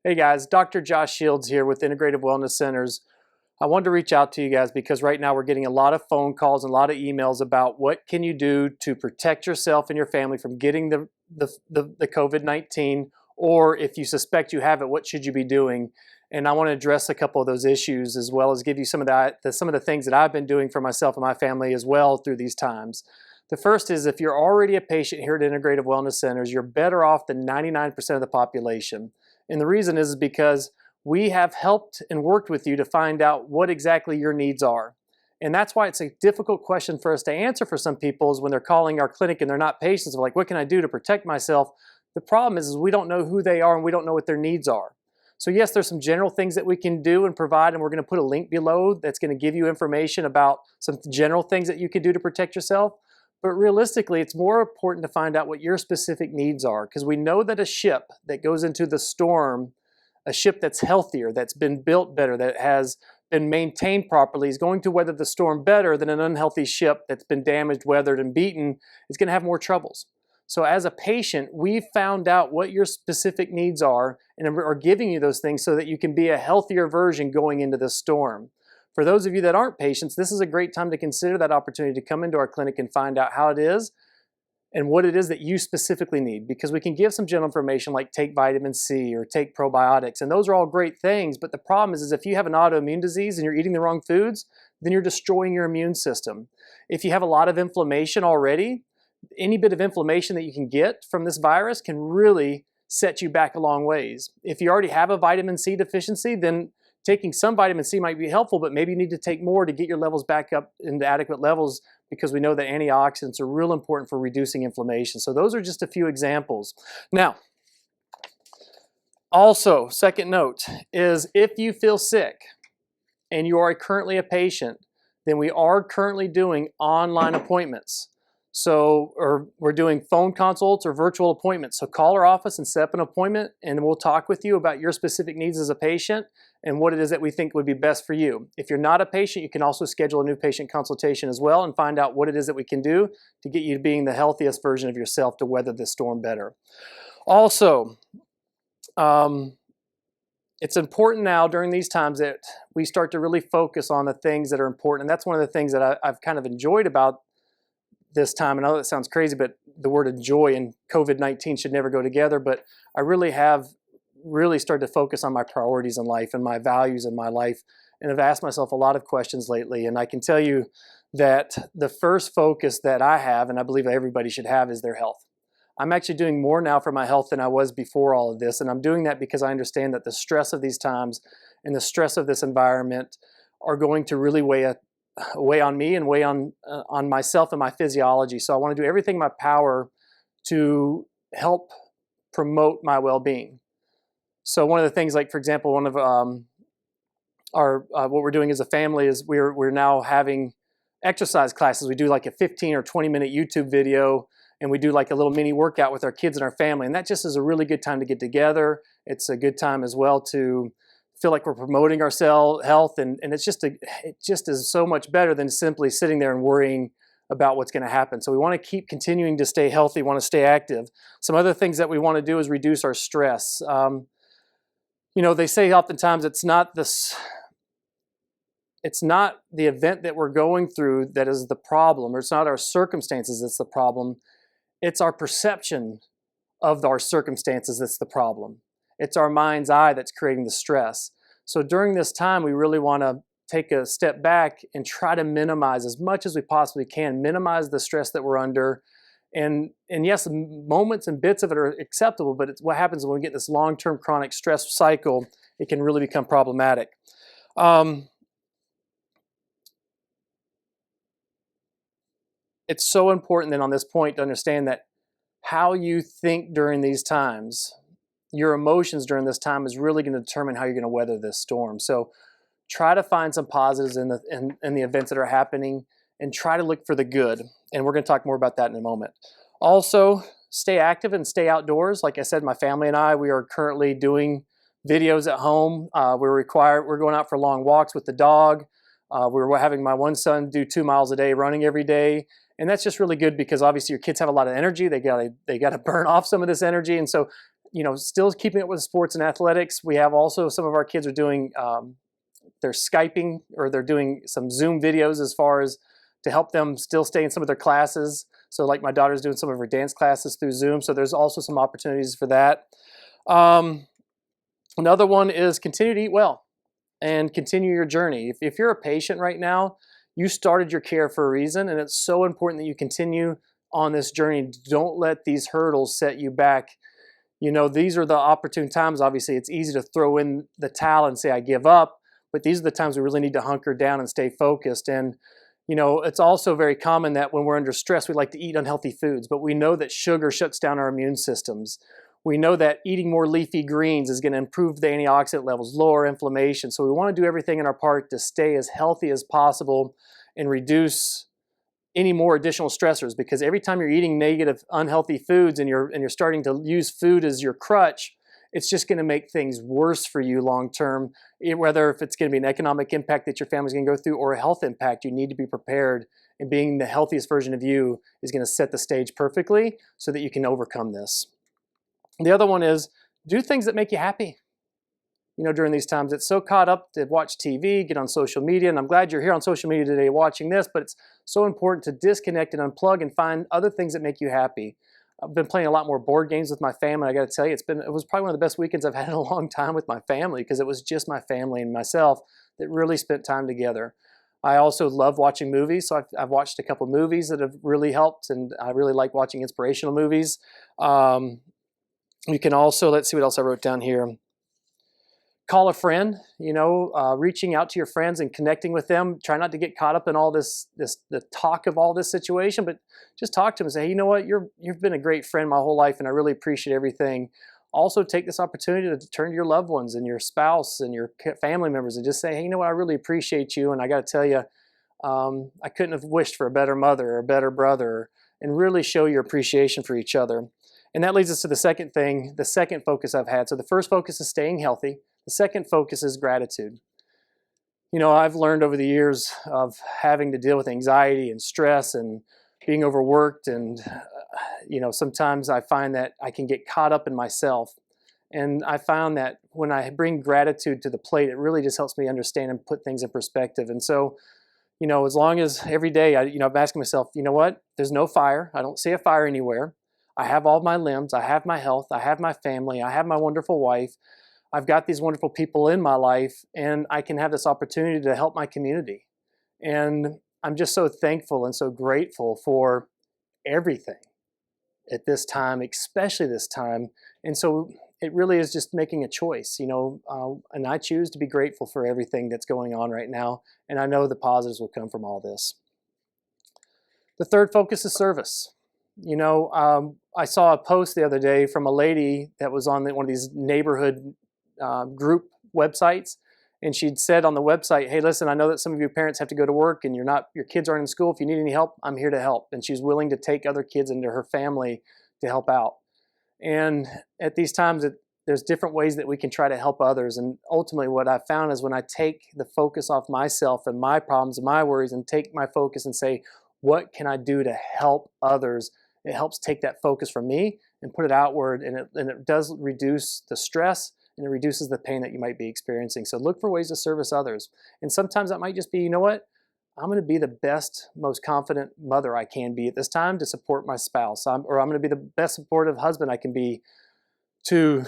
Hey guys, Dr. Josh Shields here with Integrative Wellness Centers. I wanted to reach out to you guys because right now we're getting a lot of phone calls and a lot of emails about what can you do to protect yourself and your family from getting the COVID-19, or if you suspect you have it, what should you be doing? And I want to address a couple of those issues as well as give you some of the things that I've been doing for myself and my family as well through these times. The first is, if you're already a patient here at Integrative Wellness Centers, you're better off than 99% of the population. And the reason is because we have helped and worked with you to find out what exactly your needs are. And that's why it's a difficult question for us to answer for some people, is when they're calling our clinic and they're not patients. They're like, what can I do to protect myself? The problem is we don't know who they are and we don't know what their needs are. So yes, there's some general things that we can do and provide, and we're going to put a link below that's going to give you information about some general things that you can do to protect yourself. But realistically, it's more important to find out what your specific needs are, because we know that a ship that goes into the storm, a ship that's healthier, that's been built better, that has been maintained properly, is going to weather the storm better than an unhealthy ship that's been damaged, weathered, and beaten. Is going to have more troubles. So as a patient, we've found out what your specific needs are and are giving you those things so that you can be a healthier version going into the storm. For those of you that aren't patients, this is a great time to consider that opportunity to come into our clinic and find out how it is and what it is that you specifically need, because we can give some general information like take vitamin C or take probiotics, and those are all great things. But the problem is if you have an autoimmune disease and you're eating the wrong foods, then you're destroying your immune system. If you have a lot of inflammation already, any bit of inflammation that you can get from this virus can really set you back a long ways. If you already have a vitamin C deficiency, then taking some vitamin C might be helpful, but maybe you need to take more to get your levels back up into adequate levels, because we know that antioxidants are real important for reducing inflammation. So those are just a few examples. Now, also, second note is, if you feel sick and you are currently a patient, then we are currently doing online appointments. So, or we're doing phone consults or virtual appointments. So call our office and set up an appointment, and we'll talk with you about your specific needs as a patient and what it is that we think would be best for you. If you're not a patient, you can also schedule a new patient consultation as well and find out what it is that we can do to get you to being the healthiest version of yourself to weather this storm better. Also, it's important now during these times that we start to really focus on the things that are important. And that's one of the things that I've kind of enjoyed about this time. And I know that sounds crazy, but the word enjoy and COVID-19 should never go together. But I really have started to focus on my priorities in life and my values in my life. And I've asked myself a lot of questions lately. And I can tell you that the first focus that I have, and I believe everybody should have, is their health. I'm actually doing more now for my health than I was before all of this. And I'm doing that because I understand that the stress of these times and the stress of this environment are going to really weigh on me and weigh on myself and my physiology. So I want to do everything in my power to help promote my well-being. So one of the things, like for example, one of what we're doing as a family is we're now having exercise classes. We do like a 15 or 20-minute YouTube video, and we do like a little mini workout with our kids and our family. And that just is a really good time to get together. It's a good time as well to feel like we're promoting our health, and it just is so much better than simply sitting there and worrying about what's going to happen. So we want to keep continuing to stay healthy, want to stay active. Some other things that we want to do is reduce our stress. You know, they say oftentimes it's not the event that we're going through that is the problem, or it's not our circumstances that's the problem. It's our perception of our circumstances that's the problem. It's our mind's eye that's creating the stress. So during this time, we really want to take a step back and try to minimize as much as we possibly can, minimize the stress that we're under. And yes, moments and bits of it are acceptable, but it's what happens when we get this long-term chronic stress cycle, it can really become problematic. It's so important then on this point to understand that how you think during these times, your emotions during this time, is really going to determine how you're going to weather this storm. So try to find some positives in the events that are happening, and try to look for the good. And we're going to talk more about that in a moment. Also, stay active and stay outdoors. Like I said, my family and I, we are currently doing videos at home. We're going out for long walks with the dog. We're having my one son do 2 miles a day running every day. And that's just really good because obviously your kids have a lot of energy. They got to burn off some of this energy. And so still keeping it with sports and athletics. We have also some of our kids are doing, they're Skyping or they're doing some Zoom videos as far as to help them still stay in some of their classes. So like my daughter's doing some of her dance classes through Zoom. So there's also some opportunities for that. Another one is continue to eat well and continue your journey. If you're a patient right now, you started your care for a reason, and it's so important that you continue on this journey. Don't let these hurdles set you back. These are the opportune times. Obviously, it's easy to throw in the towel and say, I give up, but these are the times we really need to hunker down and stay focused. And it's also very common that when we're under stress, we like to eat unhealthy foods, but we know that sugar shuts down our immune systems. We know that eating more leafy greens is going to improve the antioxidant levels, lower inflammation. So we want to do everything in our part to stay as healthy as possible and reduce any more additional stressors, because every time you're eating negative, unhealthy foods and you're starting to use food as your crutch, it's just going to make things worse for you long term. Whether if it's going to be an economic impact that your family's going to go through or a health impact, you need to be prepared. And being the healthiest version of you is going to set the stage perfectly so that you can overcome this. The other one is do things that make you happy. During these times, it's so caught up to watch TV, get on social media, and I'm glad you're here on social media today watching this, but it's so important to disconnect and unplug and find other things that make you happy. I've been playing a lot more board games with my family. I got to tell you, it was probably one of the best weekends I've had in a long time with my family, because it was just my family and myself that really spent time together. I also love watching movies, so I've watched a couple movies that have really helped, and I really like watching inspirational movies. You can also, let's see what else I wrote down here. Call a friend, reaching out to your friends and connecting with them. Try not to get caught up in all the talk of all this situation, but just talk to them and say, hey, you know what, you've been a great friend my whole life and I really appreciate everything. Also take this opportunity to turn to your loved ones and your spouse and your family members and just say, hey, you know what, I really appreciate you, and I got to tell you, I couldn't have wished for a better mother or a better brother, and really show your appreciation for each other. And that leads us to the second thing, the second focus I've had. So the first focus is staying healthy. The second focus is gratitude. I've learned over the years of having to deal with anxiety and stress and being overworked, and sometimes I find that I can get caught up in myself. And I found that when I bring gratitude to the plate, it really just helps me understand and put things in perspective. And so, as long as every day I'm asking myself, you know what, there's no fire. I don't see a fire anywhere. I have all my limbs. I have my health. I have my family. I have my wonderful wife. I've got these wonderful people in my life, and I can have this opportunity to help my community. And I'm just so thankful and so grateful for everything at this time, especially this time. And so it really is just making a choice, and I choose to be grateful for everything that's going on right now. And I know the positives will come from all this. The third focus is service. I saw a post the other day from a lady that was on one of these neighborhood group websites, and she'd said on the website, hey, listen, I know that some of you parents have to go to work and your kids aren't in school. If you need any help, I'm here to help. And she's willing to take other kids into her family to help out. And at these times, there's different ways that we can try to help others. And ultimately what I found is when I take the focus off myself and my problems and my worries and take my focus and say, what can I do to help others? It helps take that focus from me and put it outward, and it does reduce the stress, and it reduces the pain that you might be experiencing. So look for ways to service others. And sometimes that might just be, you know what, I'm going to be the best, most confident mother I can be at this time to support my spouse. Or I'm going to be the best supportive husband I can be to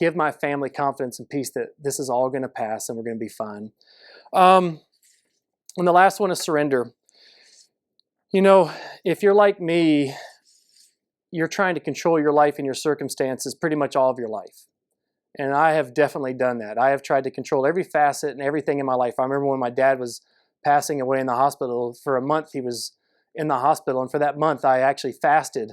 give my family confidence and peace that this is all going to pass and we're going to be fine. And the last one is surrender. If you're like me, you're trying to control your life and your circumstances pretty much all of your life. And I have definitely done that. I have tried to control every facet and everything in my life. I remember when my dad was passing away in the hospital. For a month, he was in the hospital. And for that month, I actually fasted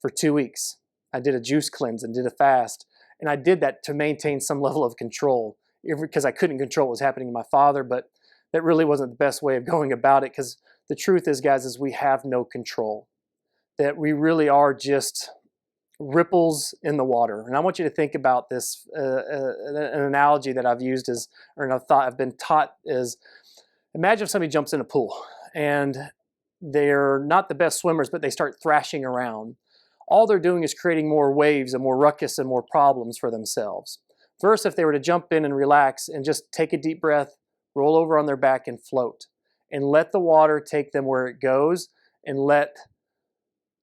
for 2 weeks. I did a juice cleanse and did a fast. And I did that to maintain some level of control, because I couldn't control what was happening to my father. But that really wasn't the best way of going about it, because the truth is, guys, is we have no control. That we really are just ripples in the water. And I want you to think about this. An analogy that I've used is, or I've been taught is, imagine if somebody jumps in a pool and they're not the best swimmers, but they start thrashing around. all they're doing is creating more waves and more ruckus and more problems for themselves. Versus if they were to jump in and relax and just take a deep breath, roll over on their back and float, and let the water take them where it goes, and let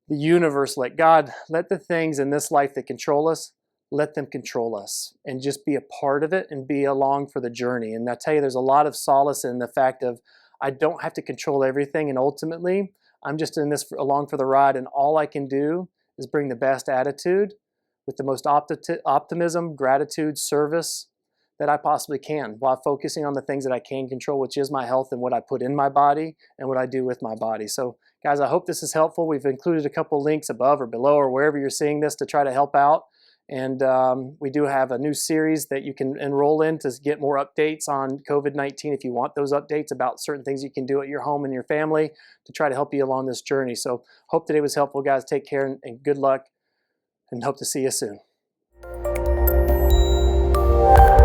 the universe, let God, let the things in this life that control us, let them control us, and just be a part of it and be along for the journey. And I tell you, there's a lot of solace in the fact of I don't have to control everything, and ultimately I'm just in this along for the ride, and all I can do is bring the best attitude with the most optimism, gratitude, service that I possibly can, while focusing on the things that I can control, which is my health and what I put in my body and what I do with my body. So guys, I hope this is helpful. We've included a couple links above or below or wherever you're seeing this to try to help out. And we do have a new series that you can enroll in to get more updates on COVID-19 if you want those updates about certain things you can do at your home and your family to try to help you along this journey. So hope today was helpful, guys. Take care and good luck, and hope to see you soon.